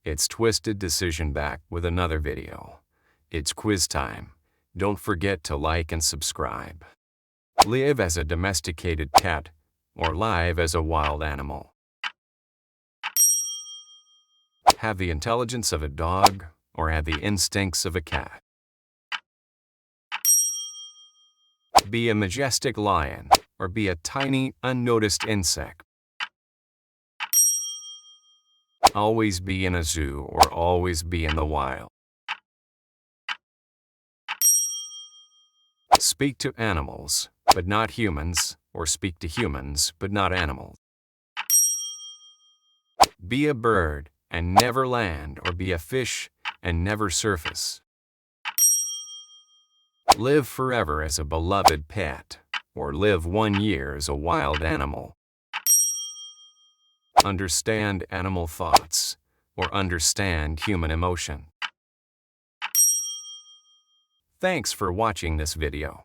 It's Twisted Decision back with another video. It's quiz time. Don't forget to like and subscribe. Live as a domesticated cat or live as a wild animal? Have the intelligence of a dog or have the instincts of a cat? Be a majestic lion or be a tiny, unnoticed insect? Always be in a zoo or always be in the wild? Speak to animals, but not humans, or speak to humans, but not animals? Be a bird and never land, or be a fish and never surface? Live forever as a beloved pet, or live 1 year as a wild animal? Understand animal thoughts, or understand human emotion? Thanks for watching this video.